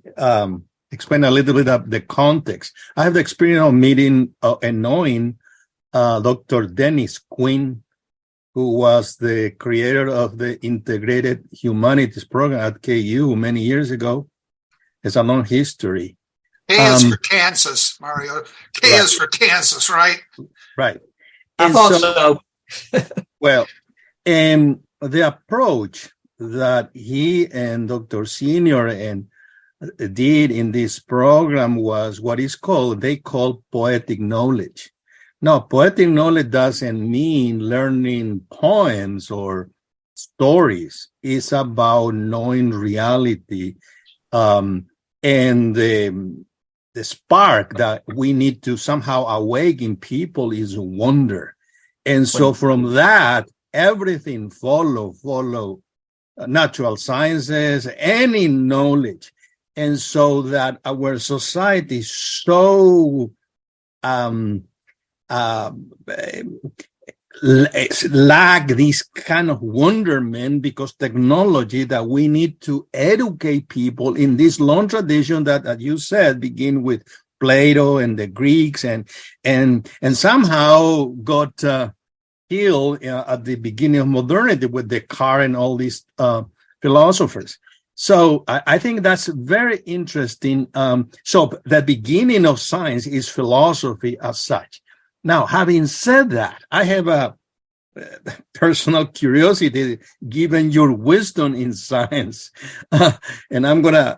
explain a little bit of the context. I have the experience of meeting and knowing Dr. Dennis Quinn, who was the creator of the Integrated Humanities program at KU many years ago. It's a long history. K is for Kansas, Mario. K is for Kansas, right? Right. I thought so. Well, and the approach that he and Dr. Senior did in this program was what is called, they call poetic knowledge. Now, poetic knowledge doesn't mean learning poems or stories. It's about knowing reality, and the spark that we need to somehow awaken people is wonder. And so from that, everything follow natural sciences, any knowledge. And so that our society is so lack this kind of wonderment because technology that we need to educate people in this long tradition that, as you said, begin with Plato and the Greeks and somehow got killed at the beginning of modernity with Descartes and all these philosophers. So I think that's very interesting. So the beginning of science is philosophy as such. Now, having said that, I have a personal curiosity, given your wisdom in science, and I'm gonna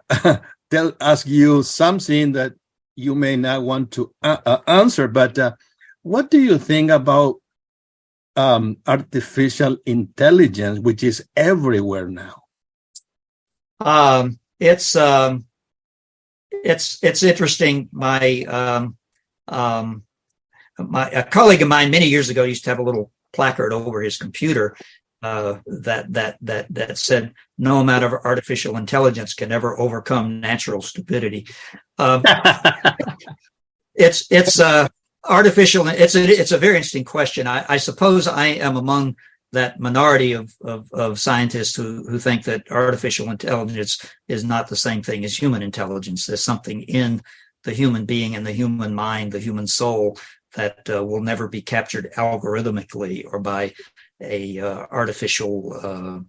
ask you something that you may not want to answer. But what do you think about artificial intelligence, which is everywhere now? It's interesting. A colleague of mine many years ago used to have a little placard over his computer that said, "No amount of artificial intelligence can ever overcome natural stupidity." It's artificial. It's a very interesting question. I suppose I am among that minority of scientists who think that artificial intelligence is not the same thing as human intelligence. There's something in the human being and the human mind, the human soul, that will never be captured algorithmically or by a artificial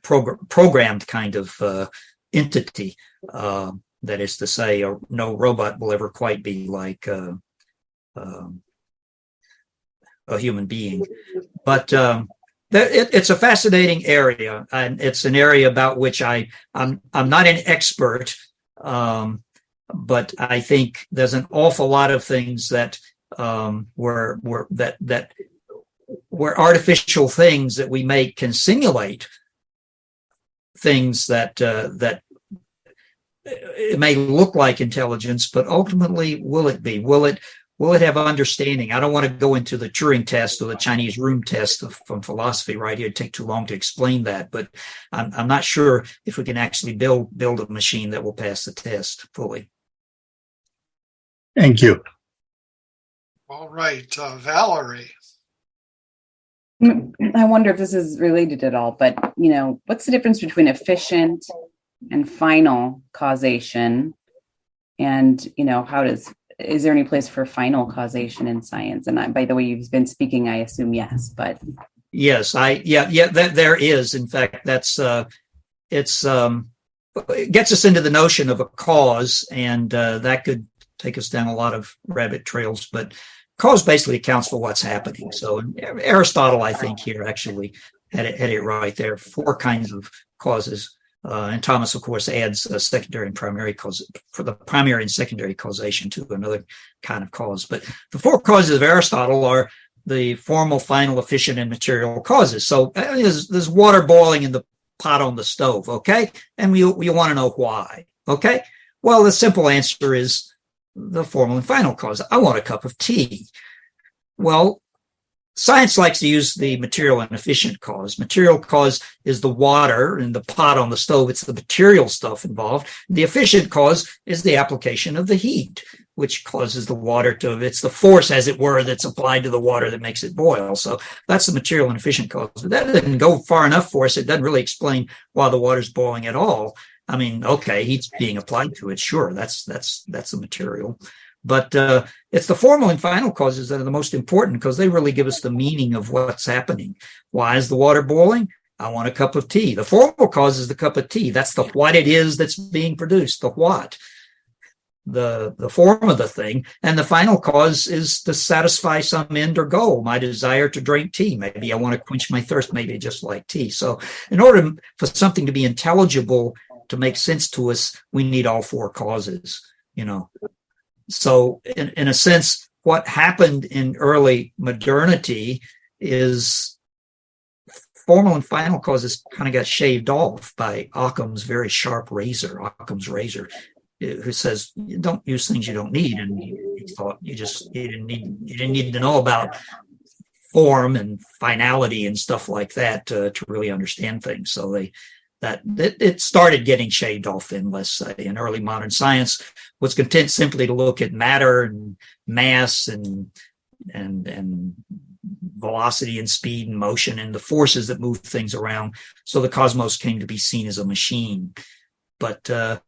programmed kind of entity. That is to say, no robot will ever quite be like a human being. But it's a fascinating area, and it's an area about which I'm not an expert. But I think there's an awful lot of things that were artificial things that we make can simulate things that it may look like intelligence, but ultimately, will it be? Will it have understanding? I don't want to go into the Turing test or the Chinese room test from philosophy right here. It'd take too long to explain that, but I'm not sure if we can actually build a machine that will pass the test fully. Thank you. All right, Valerie. I wonder if this is related at all, but what's the difference between efficient and final causation? And is there any place for final causation in science? And by the way, you've been speaking, I assume yes, but yes, there is. In fact, that's it gets us into the notion of a cause, and that could take us down a lot of rabbit trails, but cause basically accounts for what's happening. So Aristotle, I think, here actually had it right there. 4 kinds of causes. And Thomist, of course, adds a secondary and primary cause for the primary and secondary causation to another kind of cause. But the 4 causes of Aristotle are the formal, final, efficient, and material causes. So there's water boiling in the pot on the stove, okay? And we want to know why, okay? Well, the simple answer is the formal and final cause. I want a cup of tea. Well, science likes to use the material and efficient cause. Material cause is the water in the pot on the stove. It's the material stuff involved. The efficient cause is the application of the heat, which causes the water it's the force, as it were, that's applied to the water that makes it boil. So that's the material and efficient cause. But that doesn't go far enough for us. It doesn't really explain why the water's boiling at all. I mean, okay, heat's being applied to it. Sure, that's the material. But it's the formal and final causes that are the most important, because they really give us the meaning of what's happening. Why is the water boiling? I want a cup of tea. The formal cause is the cup of tea. That's the what it is that's being produced, the what, the form of the thing. And the final cause is to satisfy some end or goal, my desire to drink tea. Maybe I want to quench my thirst, maybe just like tea. So in order for something to be intelligible, to make sense to us, we need all 4 causes, So in a sense, what happened in early modernity is formal and final causes kind of got shaved off by Occam's very sharp razor, Occam's razor, who says, you don't use things you don't need. And he thought you didn't need to know about form and finality and stuff like that to really understand things. So it started getting shaved off then, let's say. In early modern science was content simply to look at matter and mass and velocity and speed and motion and the forces that move things around. So the cosmos came to be seen as a machine. But to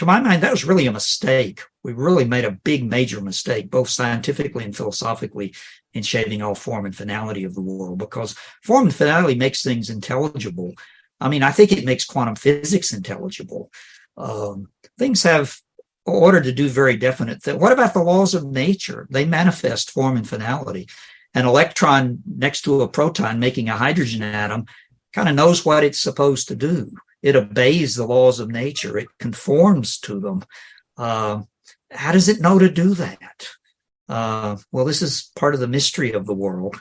my mind, that was really a mistake. We really made a big, major mistake, both scientifically and philosophically, in shading all form and finality of the world, because form and finality makes things intelligible. I mean, I think it makes quantum physics intelligible. Things have order to do very definite things. What about the laws of nature? They manifest form and finality. An electron next to a proton making a hydrogen atom kind of knows what it's supposed to do. It obeys the laws of nature. It conforms to them. How does it know to do that? Well, this is part of the mystery of the world.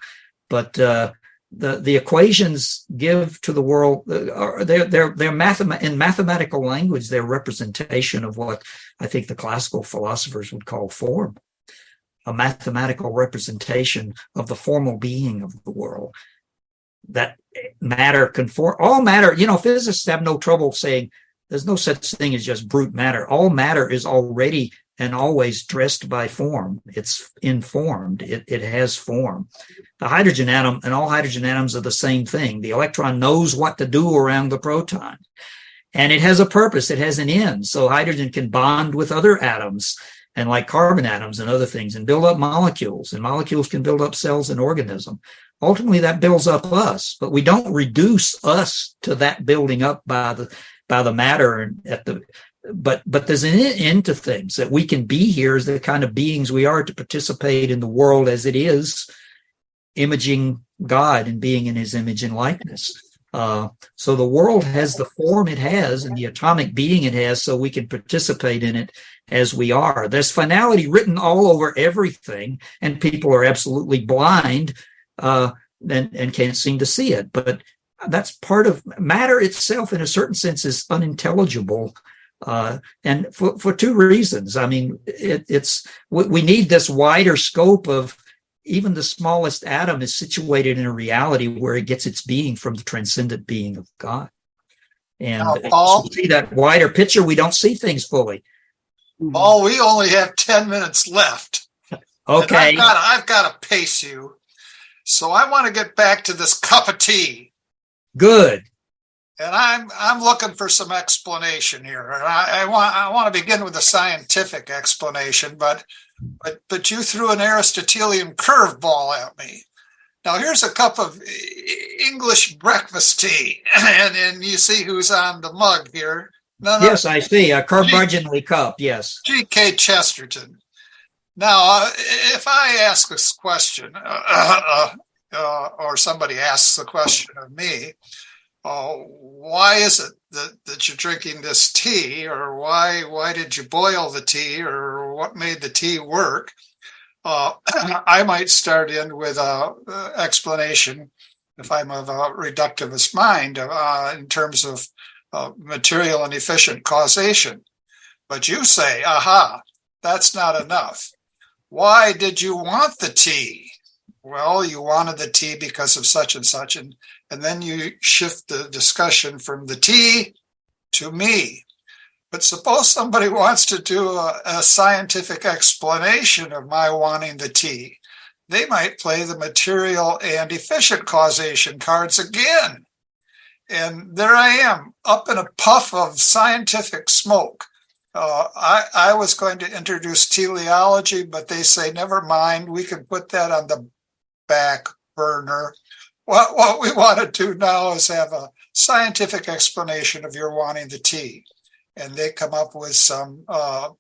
But the equations give to the world, they're in mathematical language, they're representation of what I think the classical philosophers would call form, a mathematical representation of the formal being of the world. That matter conform, all matter, physicists have no trouble saying there's no such thing as just brute matter. All matter is already and always dressed by form. It's informed. It has form. The hydrogen atom and all hydrogen atoms are the same thing. The electron knows what to do around the proton. And it has a purpose. It has an end. So hydrogen can bond with other atoms and like carbon atoms and other things and build up molecules. And molecules can build up cells and organisms. Ultimately, that builds up us. But we don't reduce us to that building up by the matter but there's an end to things, that we can be here as the kind of beings we are to participate in the world as it is, imaging God and being in his image and likeness. So the world has the form it has and the atomic being it has, so we can participate in it as we are. There's finality written all over everything, and people are absolutely blind and can't seem to see it. But that's part of matter itself, in a certain sense, is unintelligible. And for two reasons. I mean, we need this wider scope of even the smallest atom is situated in a reality where it gets its being from the transcendent being of God. And to see that wider picture, we don't see things fully. Paul, we only have 10 minutes left. Okay. I've got to pace you. So I want to get back to this cup of tea. Good. And I'm looking for some explanation here. And I want to begin with a scientific explanation, but you threw an Aristotelian curveball at me. Now here's a cup of English breakfast tea, and you see who's on the mug here. Yes, I see a curmudgeonly cup. Yes, G.K. Chesterton. Now, if I ask this question, or somebody asks the question of me, why is it that you're drinking this tea, or why did you boil the tea, or what made the tea work? I might start in with an explanation, if I'm of a reductivist mind, in terms of material and efficient causation. But you say, aha, that's not enough. Why did you want the tea? Well, you wanted the tea because of such and such, and then you shift the discussion from the tea to me. But suppose somebody wants to do a scientific explanation of my wanting the tea. They might play the material and efficient causation cards again. And there I am, up in a puff of scientific smoke. I was going to introduce teleology, but they say, never mind, we can put that on the back burner. What we want to do now is have a scientific explanation of your wanting the tea. And they come up with some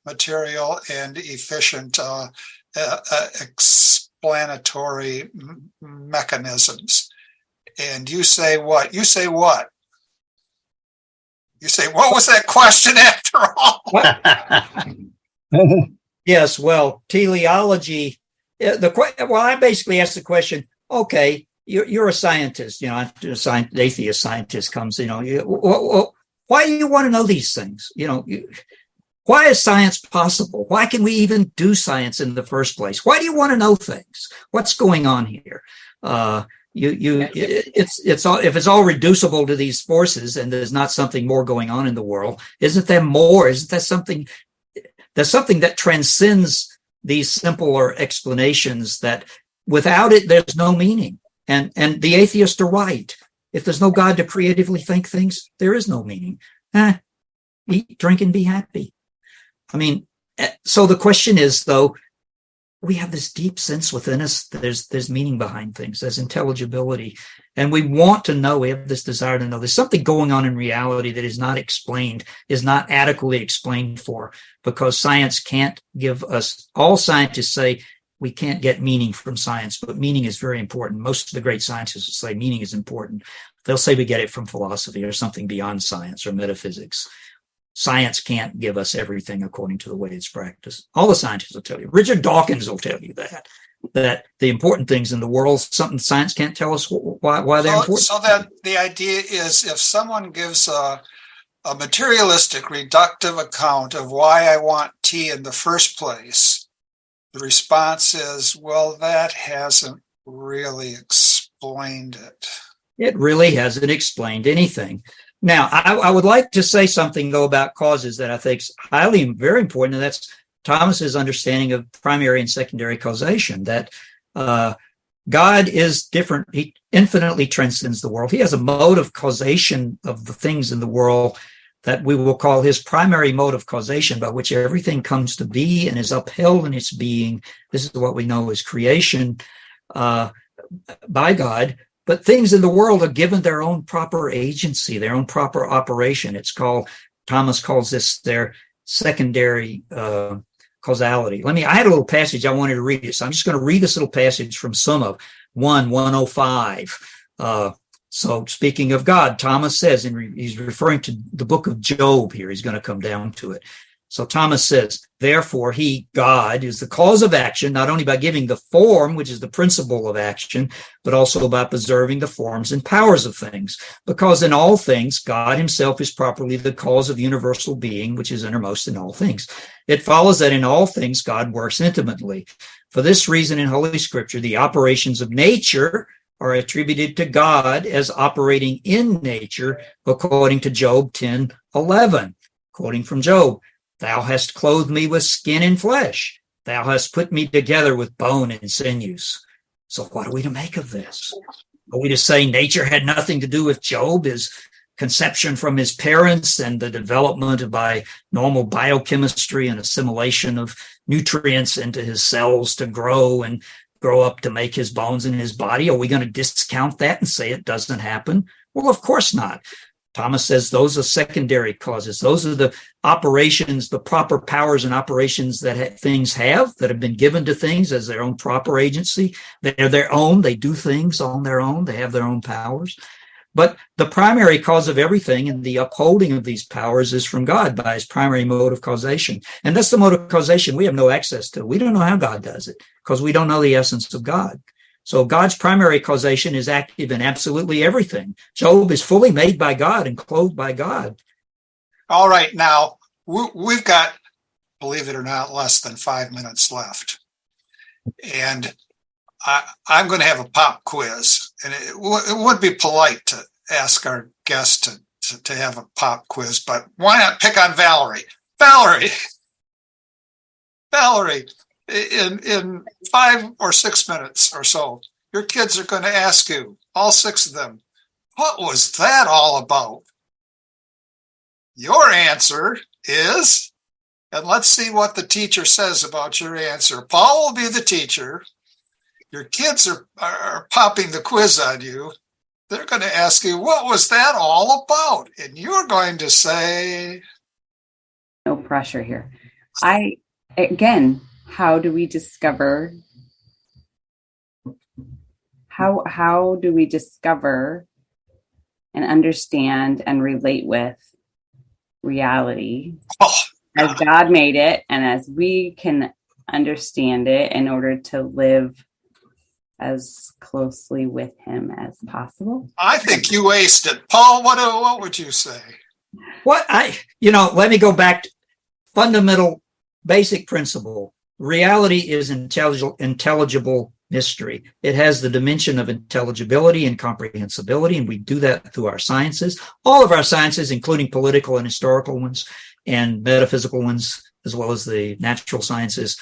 material and efficient explanatory mechanisms. And you say what? You say what? You say, what was that question after all? Yes, well, teleology. I basically asked the question, okay, you're a scientist, an atheist scientist comes, why do you want to know these things? Why is science possible? Why can we even do science in the first place? Why do you want to know things? What's going on here? If it's all reducible to these forces and there's not something more going on in the world, isn't there more? Isn't there something? There's something that transcends these simpler explanations that without it, there's no meaning. And the atheists are right. If there's no God to creatively think things, there is no meaning. Eat, drink, and be happy. I mean, so the question is, though, we have this deep sense within us that there's meaning behind things, there's intelligibility, and we want to know, we have this desire to know. There's something going on in reality that is not explained, is not adequately explained for, because science can't give us, all scientists say we can't get meaning from science, but meaning is very important. Most of the great scientists will say meaning is important. They'll say we get it from philosophy or something beyond science or metaphysics. Science can't give us everything according to the way it's practiced. All the scientists will tell you. Richard Dawkins will tell you that the important things in the world, something science can't tell us why they're important. So that the idea is, if someone gives a materialistic, reductive account of why I want tea in the first place, the response is, well, that hasn't really explained it. It really hasn't explained anything. Now, I would like to say something, though, about causes that I think is very important, and that's Thomas's understanding of primary and secondary causation, that God is different. He infinitely transcends the world. He has a mode of causation of the things in the world that we will call his primary mode of causation, by which everything comes to be and is upheld in its being. This is what we know as creation by God. But things in the world are given their own proper agency, their own proper operation. Thomas calls this their secondary causality. I had a little passage I wanted to read it, so I'm just going to read this little passage from Sum of 1:105. So speaking of God, Thomas says, and he's referring to the book of Job here, he's going to come down to it. So Thomas says, therefore he, God, is the cause of action, not only by giving the form, which is the principle of action, but also by preserving the forms and powers of things. Because in all things, God himself is properly the cause of universal being, which is innermost in all things. It follows that in all things, God works intimately. For this reason, in Holy Scripture, the operations of nature are attributed to God as operating in nature, according to Job 10:11. Quoting from Job, thou hast clothed me with skin and flesh. Thou hast put me together with bone and sinews. So what are we to make of this? Are we to say nature had nothing to do with Job, his conception from his parents and the development by normal biochemistry and assimilation of nutrients into his cells to grow up to make his bones in his body? Are we going to discount that and say it doesn't happen? Well, of course not. Thomas says those are secondary causes. Those are the operations, the proper powers and operations that things have, that have been given to things as their own proper agency. They're their own. They do things on their own. They have their own powers. But the primary cause of everything and the upholding of these powers is from God by his primary mode of causation. And that's the mode of causation we have no access to. We don't know how God does it because we don't know the essence of God. So God's primary causation is active in absolutely everything. Job is fully made by God and clothed by God. All right. Now, we've got, believe it or not, less than 5 minutes left. And I'm going to have a pop quiz. And it would be polite to ask our guest to have a pop quiz, but why not pick on Valerie? Valerie, in 5 or 6 minutes or so, your kids are going to ask you, all 6 of them, what was that all about? Your answer is, and let's see what the teacher says about your answer. Paul will be the teacher. Your kids are popping the quiz on you. They're going to ask you, what was that all about? And you're going to say... No pressure here. How do we discover? How do we discover and understand and relate with reality as God made it and as we can understand it in order to live as closely with him as possible? I think you aced it. Paul, what would you say? Let me go back to fundamental basic principle. Reality is intelligible mystery. It has the dimension of intelligibility and comprehensibility, and we do that through our sciences. All of our sciences, including political and historical ones and metaphysical ones, as well as the natural sciences,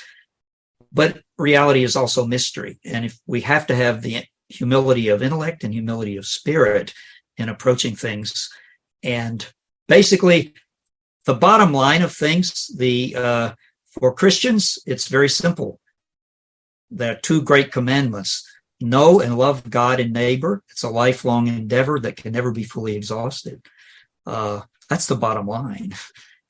but reality is also mystery. And if we have to have the humility of intellect and humility of spirit in approaching things. And basically, the bottom line of things, for Christians, it's very simple. There are two great commandments: know and love God and neighbor. It's a lifelong endeavor that can never be fully exhausted. That's the bottom line,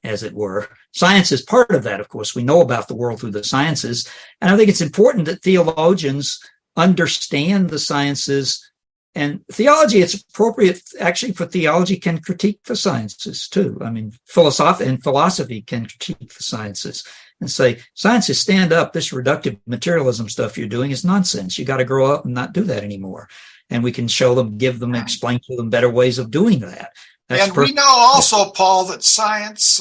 as it were. Science is part of that, of course. We know about the world through the sciences. And I think it's important that theologians understand the sciences. And theology, it's appropriate, actually, for theology can critique the sciences, too. I mean, philosophy can critique the sciences and say, sciences, stand up. This reductive materialism stuff you're doing is nonsense. You got to grow up and not do that anymore. And we can show them, give them, explain to them better ways of doing that. And we know also, Paul, that science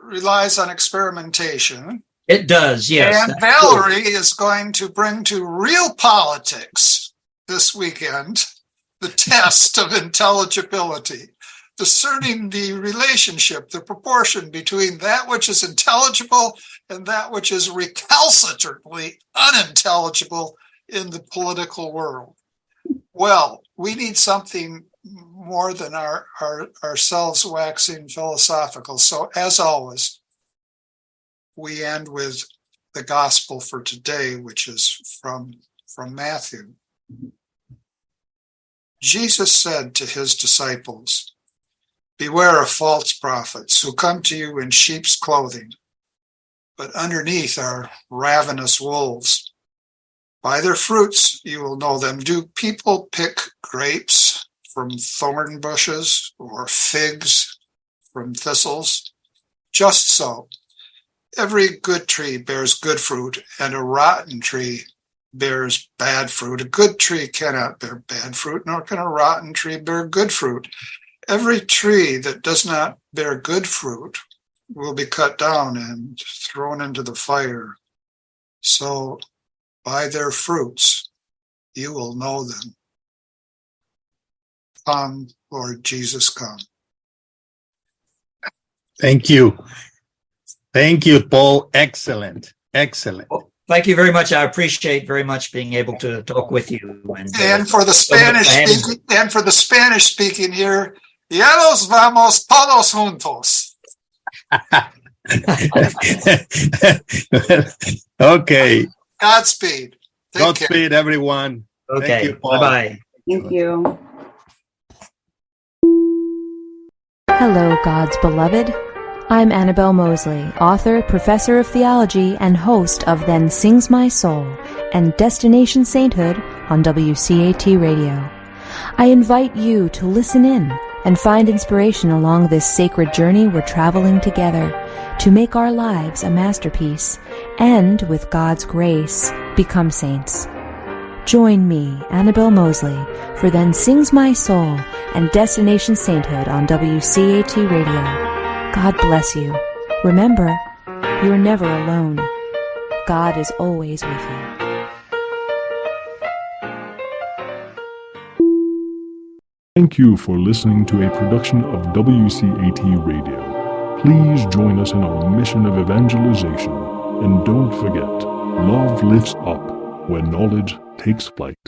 relies on experimentation. It does, yes. And Valerie is going to bring to real politics this weekend the test of intelligibility, discerning the relationship, the proportion between that which is intelligible and that which is recalcitrantly unintelligible in the political world. Well, we need something more than ourselves waxing philosophical. So, as always, we end with the gospel for today, which is from Matthew. Jesus said to his disciples, "Beware of false prophets who come to you in sheep's clothing, but underneath are ravenous wolves. By their fruits you will know them. Do people pick grapes from thorn bushes or figs from thistles? Just so. Every good tree bears good fruit, and a rotten tree bears bad fruit. A good tree cannot bear bad fruit, nor can a rotten tree bear good fruit. Every tree that does not bear good fruit will be cut down and thrown into the fire. So by their fruits you will know them. Come, Lord Jesus, come." Thank you. Thank you, Paul. Excellent. Excellent. Well, thank you very much. I appreciate very much being able to talk with you. And for the Spanish speaking here, ya nos vamos todos juntos. Okay. Godspeed. Godspeed, everyone. Okay. Thank you, Paul. Bye-bye. Thank you. Hello, God's beloved. I'm Annabelle Mosley, author, professor of theology, and host of Then Sings My Soul and Destination Sainthood on WCAT Radio. I invite you to listen in and find inspiration along this sacred journey we're traveling together to make our lives a masterpiece and, with God's grace, become saints. Join me, Annabelle Mosley, for Then Sings My Soul and Destination Sainthood on WCAT Radio. God bless you. Remember, you're never alone. God is always with you. Thank you for listening to a production of WCAT Radio. Please join us in our mission of evangelization. And don't forget, love lifts up when knowledge takes flight.